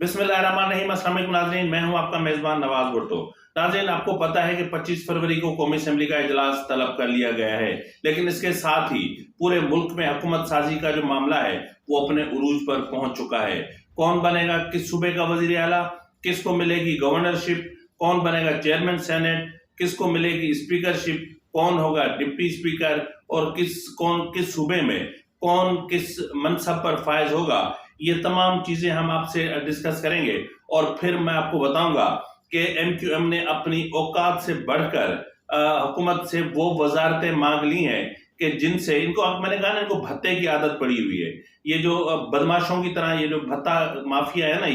बिस्मिल्लाहिर्रहमानिर्रहीम। अस्सलाम वालेकुम नाज़रीन, मैं हूं आपका मेज़बान नवाज भुट्टो। नाज़रीन, आपको पता है कि 25 फरवरी को कौमी असेंबली का इजलास तलब कर लिया गया है, लेकिन इसके साथ ही पूरे मुल्क में हुकूमत साजी का जो मामला है वो अपने उरूज पर पहुंच चुका है। कौन बनेगा किस सूबे का वजीर आला, किसको मिलेगी गवर्नरशिप, कौन बनेगा चेयरमैन सेनेट, किसको मिलेगी स्पीकरशिप, कौन होगा डिप्टी स्पीकर और किस सूबे में कौन किस मनसब पर फायज होगा, ये तमाम चीजें हम आपसे डिस्कस करेंगे। और फिर मैं आपको बताऊंगा कि MQM ने अपनी औकात से बढ़कर हुकूमत से वो वजारतें मांग ली हैं कि जिनसे इनको, मैंने कहा ना, इनको भत्ते की आदत पड़ी हुई है। ये जो बदमाशों की तरह ये जो भत्ता माफिया है ना,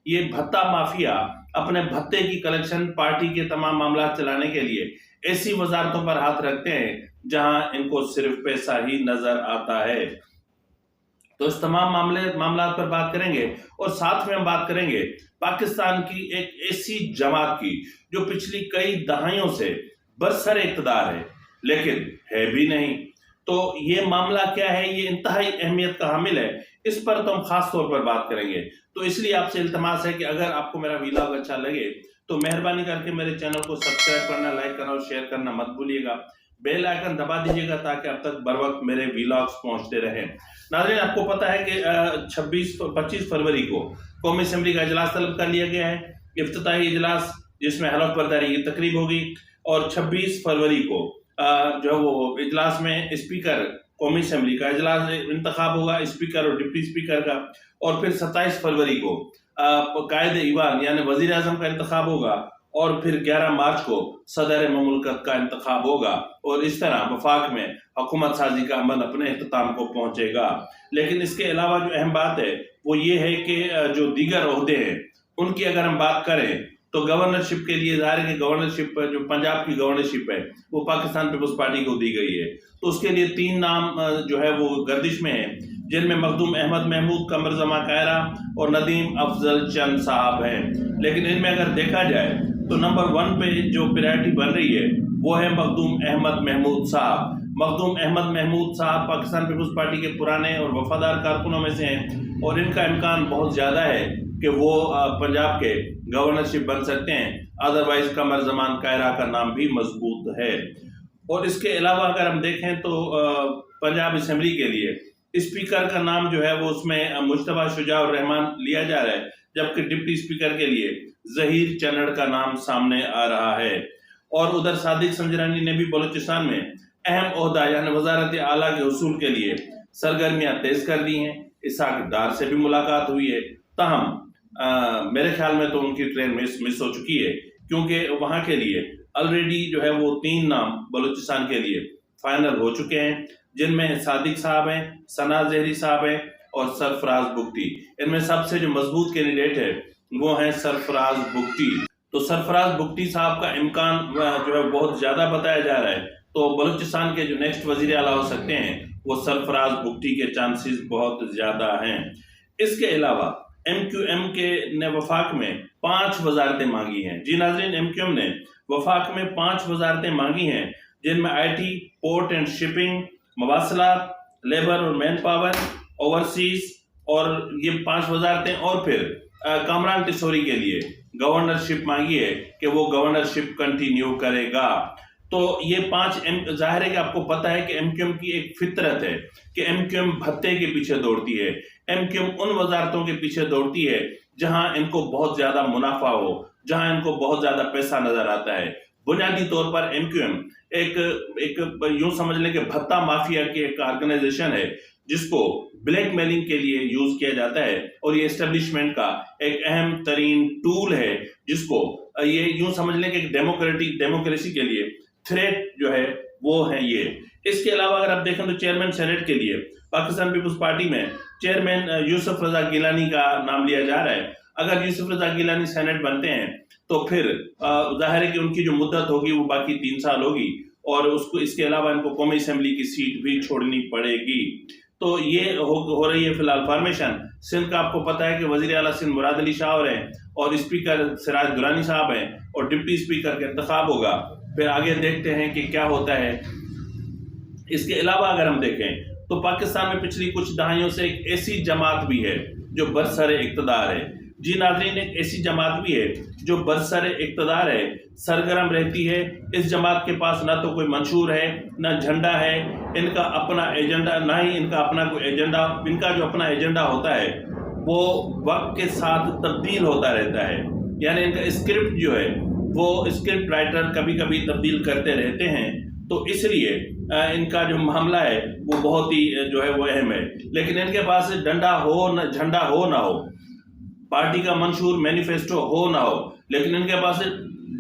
ये भत्ता माफिया अपने भत्ते की कलेक्शन पार्टी के तमाम मामला चलाने के लिए ऐसी वजारतों पर हाथ रखते हैं जहां इनको सिर्फ पैसा ही नजर आता है। तो इस तमाम मामला पर बात करेंगे और साथ में हम बात करेंगे पाकिस्तान की एक ऐसी जमात की जो पिछली कई दहाइयों से बरसर इक़्तिदार है लेकिन है भी नहीं। तो ये मामला क्या है, ये इंतहाई अहमियत का हामिल है, इस पर तो हम खास तौर पर बात करेंगे। तो इसलिए आपसे इल्तमास है कि अगर आपको मेरा वीलॉग अच्छा लगे तो मेहरबानी करके मेरे चैनल को सब्सक्राइब करना, लाइक करना और शेयर करना मत भूलिएगा। बेल आइकन दबा दीजिएगा ताकि अब तक बर वक्त मेरे वीलॉग्स पहुंचते रहे। नाज़रीन, आपको पता है कि 25 फरवरी को कौमी असेंबली का इजलास तलब कर लिया गया है, इफ्तिताही इजलास जिसमें हलफ बर्दारी की तकरीब होगी। और 26 फरवरी को जो वो इजलास में स्पीकर कौमी असेंबली का इजलास इंतखाब होगा, स्पीकर और डिप्टी स्पीकर का। और फिर 27 फरवरी को कायद ईवान यानी वजीर आजम का इंतखाब होगा और फिर 11 मार्च को सदर मुल्कत का इंतखाब होगा। और इस तरह वफाक में हुकूमत साजी का अमल अपने इख्तिताम को पहुंचेगा। लेकिन इसके अलावा जो अहम बात है वो ये है कि जो दीगर ओहदे हैं उनकी अगर हम बात करें तो गवर्नरशिप के लिए ज़ाहिर है कि गवर्नरशिप जो पंजाब की गवर्नरशिप है वो पाकिस्तान पीपल्स पार्टी को दी गई है। तो उसके लिए 3 नाम जो है वो गर्दिश में है, जिनमें मखदूम अहमद महमूद, कमर जमा कायरा और नदीम अफजल चंद साहब हैं। लेकिन इनमें अगर देखा जाए तो नंबर 1 पे जो प्रायोरिटी बन रही है वो है मखदूम अहमद महमूद साहब। मखदूम अहमद महमूद साहब पाकिस्तान पीपल्स पार्टी के पुराने और वफादार कारकुनों में से हैं और इनका इम्कान बहुत ज़्यादा है कि वो पंजाब के गवर्नरशिप बन सकते हैं। अदरवाइज कमर जमान कायरा का नाम भी मजबूत है। और इसके अलावा अगर हम देखें तो पंजाब असेंबली के लिए स्पीकर का नाम जो है वो उसमें मुश्तबा शुजाउर रहमान लिया जा रहा है, जबकि डिप्टी स्पीकर के लिए जहीर चन्नड़ का नाम सामने आ रहा है। और उधर सादिक संजरानी ने भी बलूचिस्तान में अहम ओहदा यानी वजारत आला के हुसूल के लिए सरगर्मियां तेज कर दी हैं। इसहाक डार से भी मुलाकात हुई है, ताहम मेरे ख्याल में तो उनकी ट्रेन मिस हो चुकी है, क्योंकि वहां के लिए ऑलरेडी जो है वो 3 नाम बलूचिस्तान के लिए फाइनल हो चुके हैं, जिनमें सादिक साहब हैं, सना जहरी साहब हैं और सरफराज बुगटी। इनमें सबसे जो मजबूत कैंडिडेट है वो है सरफराज बुगटी। तो सरफराज बुगटी साहब का इम्कान जो है बहुत ज्यादा बताया जा रहा है। तो बलूचिस्तान के जो नेक्स्ट वजीर आला हो सकते हैं वो सरफराज बुगटी के चांसेस बहुत ज्यादा हैं। इसके अलावा MQM के ने वफाक में 5 वजारतें मांगी हैं। जी नाजरीन, MQM ने वफाक में 5 वजारतें मांगी हैं, जिनमें IT, पोर्ट एंड शिपिंग, मवासलात, लेबर और मैन पावर, ओवरसीज, और ये 5 वजारतें। और फिर कामरान टिसोरी के लिए गवर्नरशिप मांगी है कि वो गवर्नरशिप कंटिन्यू करेगा। तो ये 5 जाहिर है कि आपको पता है कि MQM की एक फितरत है कि MQM भत्ते के पीछे दौड़ती है। MQM उन वजारतों के पीछे दौड़ती है जहां इनको बहुत ज्यादा मुनाफा हो, जहां इनको बहुत ज्यादा पैसा नजर आता है। बुनियादी तौर पर MQM एक यूं समझ लें कि भत्ता माफिया की एक ऑर्गेनाइजेशन है जिसको ब्लैक मेलिंग के लिए यूज किया जाता है। और ये एस्टेब्लिशमेंट का एक अहम तरीन टूल है, जिसको ये यूं समझ लें कि डेमोक्रेसी के लिए थ्रेट जो है वो है ये। इसके अलावा अगर आप देखें तो चेयरमैन सेनेट के लिए पाकिस्तान पीपल्स पार्टी में चेयरमैन यूसुफ रजा गिलानी का नाम लिया जा रहा है। अगर यूसुफ रजा गिलानी सेनेट बनते हैं तो फिर जाहिर है कि उनकी जो मुद्दत होगी वो बाकी 3 साल होगी और उसको इसके अलावा इनको कौमी असेंबली की सीट भी छोड़नी पड़ेगी। तो ये हो रही है फिलहाल फॉर्मेशन। सिंध का आपको पता है कि वजीर आला सिंध मुराद अली शाह हैं और स्पीकर सिराज दुरानी साहब हैं और डिप्टी स्पीकर का इंतखाब होगा। फिर आगे देखते हैं कि क्या होता है। इसके अलावा अगर हम देखें तो पाकिस्तान में पिछली कुछ दहाइयों से एक ऐसी जमात भी है जो बरसर इक़्तिदार है, जी नाज़रीन, एक ऐसी जमात भी है जो बरसर इक़्तिदार है, सरगर्म रहती है। इस जमात के पास ना तो कोई मंशूर है, ना झंडा है, इनका अपना एजेंडा, ना ही इनका अपना कोई एजेंडा। इनका जो अपना एजेंडा होता है वो वक्त के साथ तब्दील होता रहता है। यानी इनका स्क्रिप्ट जो है वो स्क्रिप्ट राइटर कभी कभी तब्दील करते रहते हैं। तो इसलिए इनका जो मामला है वो बहुत ही जो है वो अहम है। लेकिन इनके पास डंडा हो न झंडा हो ना हो, पार्टी का मंशूर मैनिफेस्टो हो ना हो, लेकिन इनके पास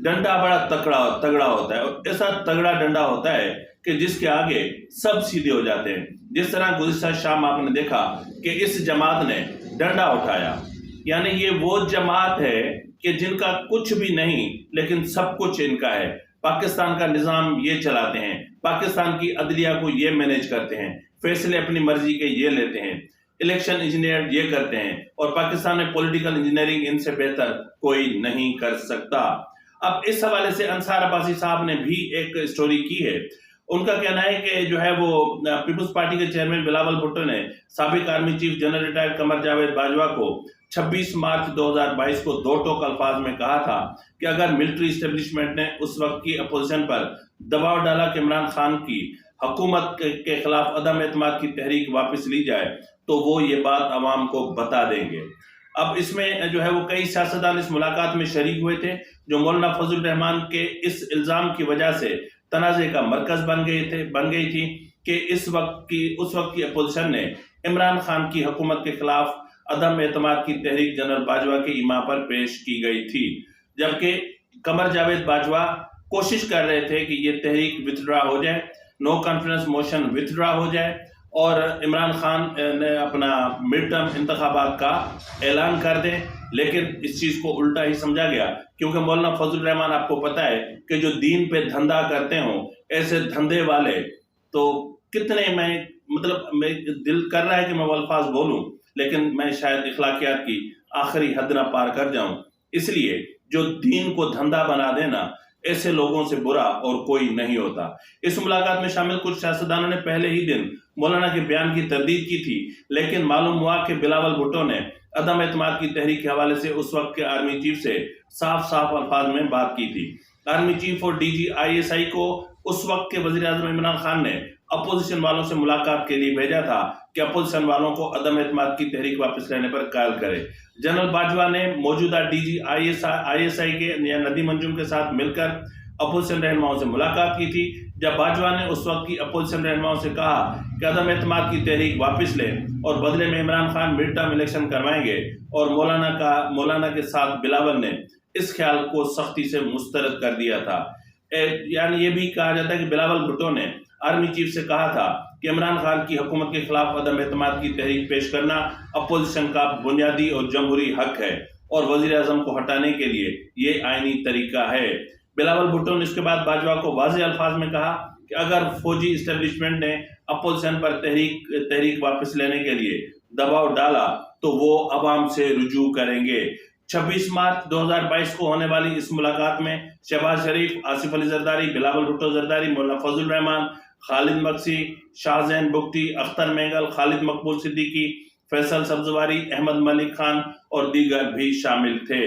डंडा बड़ा तगड़ा होता है। और ऐसा तगड़ा डंडा होता है कि जिसके आगे सब सीधे हो जाते हैं। जिस तरह गुज़िश्ता शाम आपने देखा कि इस जमात ने डंडा उठाया, यानी ये वो जमात है कि जिनका कुछ भी नहीं लेकिन सब कुछ इनका है। पाकिस्तान का निज़ाम ये चलाते हैं, पाकिस्तान की अदलिया को ये मैनेज करते हैं, फैसले अपनी मर्जी के ये लेते हैं, इलेक्शन इंजीनियर ये करते हैं, और पाकिस्तान में पॉलिटिकल इंजीनियरिंग इनसे बेहतर कोई नहीं कर सकता। अब इस हवाले से अंसार अब्बासी साहब ने भी एक स्टोरी की है। उनका कहना है कि जो है वो पीपल्स पार्टी के चेयरमैन बिलावल भुट्टो ने साबिक army chief general retired Qamar Javed Bajwa को 26 मार्च 2022 को दो टोक अल्फाज में कहा था कि अगर मिलिट्री इस्टेब्लिशमेंट ने उस वक्त की अपोजिशन पर दबाव डाला कि इमरान खान की हुकूमत के खिलाफ अदम एतमाद की तहरीक वापस ली जाए तो वो ये बात अवाम को बता देंगे। अब इसमें जो है वो कई सियासतदान इस मुलाकात में शरीक हुए थे जो मौलाना फजल रहमान के इस इल्ज़ाम की वजह से तनाज़े का मरकज बन गई थी कि उस वक्त की अपोजिशन ने इमरान खान की हुकूमत के खिलाफ अदम एतमाद की तहरीक जनरल बाजवा के इमा पर पेश की गई थी, जबकि कमर जावेद बाजवा कोशिश कर रहे थे कि ये तहरीक विथड्रा हो जाए, नो कॉन्फिडेंस मोशन विथड्रा हो जाए और इमरान खान ने अपना मिड टर्म इंतखाबात का ऐलान कर दें। लेकिन इस चीज़ को उल्टा ही समझा गया, क्योंकि मौलाना फजल रहमान आपको पता है कि जो दीन पे धंधा करते हों, ऐसे धंधे वाले तो कितने, मैं दिल कर रहा है कि मैं वो अल्फाज बोलूं, लेकिन मैं शायद इखलाकियात की आखिरी हद ना पार कर जाऊं। इसलिए जो दीन को धंधा बना देना, ऐसे लोगों से बुरा और कोई नहीं होता। इस मुलाकात में शामिल कुछ सियासतदानों ने पहले ही दिन मौलाना के बयान की तरदीद की थी, लेकिन मालूम हुआ कि बिलावल भुट्टो ने अदम एतमाद की तहरीक के हवाले से उस वक्त के आर्मी चीफ से साफ अल्फाज में बात की थी। आर्मी चीफ और DG ISI को उस वक्त के वज़ीर आज़म इमरान खान ने अपोजिशन वालों से मुलाकात के लिए भेजा था कि अपोजिशन वालों को अदम एतमाद की तहरीक वापस लेने पर कायल करे। जनरल बाजवा ने मौजूदा DG ISI के या नदीम अंजुम के साथ मिलकर अपोजिशन रहनुमाओं से मुलाकात की थी। जब बाजवा ने उस वक्त की अपोजिशन रहनुमाओं से कहा कि अदम एतमाद की तहरीक वापस लें और बदले में Imran Khan mid term election करवाएंगे, और मौलाना के साथ बिलावल ने इस ख्याल को सख्ती से मुस्तरद कर दिया था। यानी ये भी कहा जाता है कि बिलावल भुट्टो ने आर्मी चीफ से कहा था कि इमरान खान की हुकूमत के खिलाफ अदम एतमाद की तहरीक पेश करना अपोजिशन का बुनियादी और जमहूरी हक है और वजीर आजम को हटाने के लिए ये आईनी तरीका है। बिलावल भुट्टो ने इसके बाद बाजवा को वाज़ेह अल्फाज में कहा कि अगर फौजी इस्टेब्लिशमेंट ने अपोजिशन पर तहरीक वापस लेने के लिए दबाव डाला तो वो अवाम से रुजू करेंगे। 26 मार्च 2022 को होने वाली इस मुलाकात में शहबाज शरीफ, आसिफ अली जरदारी, बिलावल भुट्टो जरदारी, मौलाना फजल रहमान, खालिद मक्सी, शाहजैन बुख्ती, अख्तर मेंगल, खालिद मकबूल सिद्दीकी, फैसल सब्जवारी, अहमद मलिक खान और दीगर भी शामिल थे।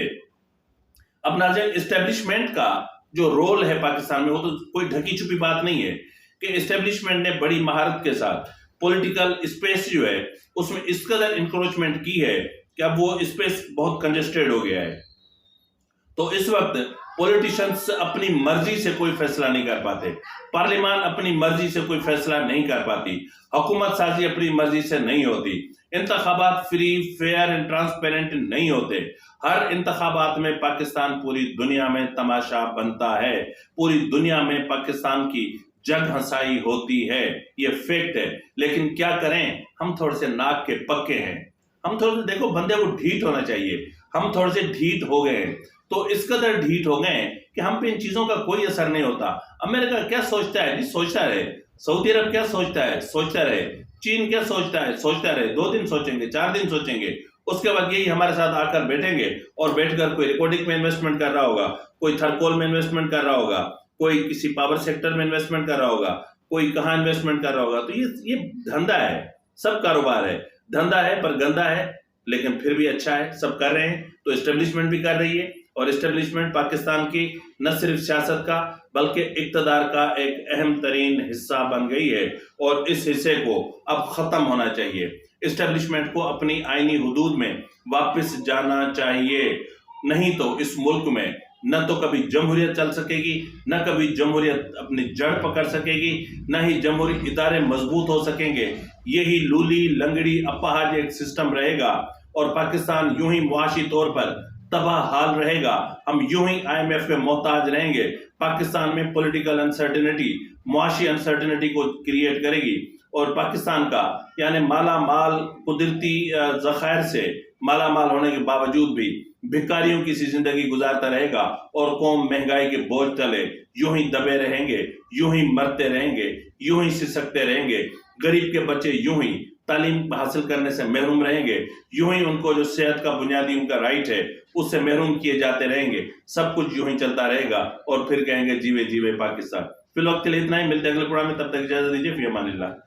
अब नाज़रीन, इस्टेब्लिशमेंट का जो रोल है पाकिस्तान में वो तो कोई ढकी छुपी बात नहीं है कि इस्टेब्लिशमेंट ने बड़ी महारत के साथ पॉलिटिकल स्पेस जो है उसमें इस कदर इंक्रोचमेंट की है कि अब वो स्पेस बहुत कंजेस्टेड हो गया है। तो इस वक्त पॉलिटिशियंस अपनी मर्जी से कोई फैसला नहीं कर पाते, पार्लियामान अपनी मर्जी से कोई फैसला नहीं कर पाती, हुकूमत साजी अपनी मर्जी से नहीं होती, इंतखाबात फ्री, फेयर एंड ट्रांसपेरेंट नहीं होते। हर इंतखाबात में पाकिस्तान पूरी दुनिया में तमाशा बनता है, पूरी दुनिया में पाकिस्तान की जग हंसाई होती है, ये फैक्ट है। लेकिन क्या करें, हम थोड़े से नाक के पक्के हैं, हम थोड़े से, देखो बंदे को ढीठ होना चाहिए, हम थोड़े से ढीठ हो गए हैं। तो इस कदर ढीठ हो गए कि हम पे इन चीजों का कोई असर नहीं होता। अमेरिका क्या सोचता है जी, सोचता रहे। सऊदी अरब क्या सोचता है, सोचता रहे। चीन क्या सोचता है, सोचता रहे। 2 दिन सोचेंगे, 4 दिन सोचेंगे, उसके बाद यही हमारे साथ आकर बैठेंगे और बैठकर कोई रिकॉर्डिंग में इन्वेस्टमेंट कर रहा होगा, कोई थर्कोल में इन्वेस्टमेंट कर रहा होगा, कोई किसी पावर सेक्टर में इन्वेस्टमेंट कर रहा होगा, कोई कहाँ इन्वेस्टमेंट कर रहा होगा। तो ये धंधा है, सब कारोबार है, धंधा है पर गंदा है, لیکن پھر بھی اچھا ہے، سب کر رہے ہیں، تو اسٹیبلشمنٹ بھی کر رہی ہے، اور اسٹیبلشمنٹ پاکستان کی نہ صرف سیاست کا بلکہ اقتدار کا ایک اہم ترین حصہ بن گئی ہے، اور اس حصے کو اب ختم ہونا چاہیے۔ اسٹیبلشمنٹ کو اپنی آئینی حدود میں واپس جانا چاہیے، نہیں تو اس ملک میں نہ تو کبھی جمہوریت چل سکے گی، نہ کبھی جمہوریت اپنی جڑ پکڑ سکے گی، نہ ہی جمہوری ادارے مضبوط ہو سکیں گے۔ یہی لولی لنگڑی اپاہج ایک سسٹم رہے گا، اور پاکستان یوں ہی معاشی طور پر تباہ حال رہے گا۔ ہم یوں ہی IMF کے محتاج رہیں گے۔ پاکستان میں پولیٹیکل انسرٹینٹی معاشی انسرٹینٹی کو کریٹ کرے گی، اور پاکستان کا یعنی مالا مال قدرتی ذخائر سے مالا مال ہونے کے باوجود بھی بھکاریوں کی سی زندگی گزارتا رہے گا، اور قوم مہنگائی کے بوجھ تلے یوں ہی دبے رہیں گے، یوں ہی مرتے رہیں گے، یوں ہی سسکتے رہیں گے۔ غریب کے بچے یوں ہی تعلیم حاصل کرنے سے محروم رہیں گے، یوں ہی ان کو جو صحت کا بنیادی ان کا رائٹ ہے اس سے محروم کیے جاتے رہیں گے۔ سب کچھ یوں ہی چلتا رہے گا، اور پھر کہیں گے جیوے جیوے پاکستان۔ فی الوقت کے لیے اتنا ہی، ملتے ہیں اگلے پروگرام میں، تب تک اجازت دیجیے، فی امان اللہ۔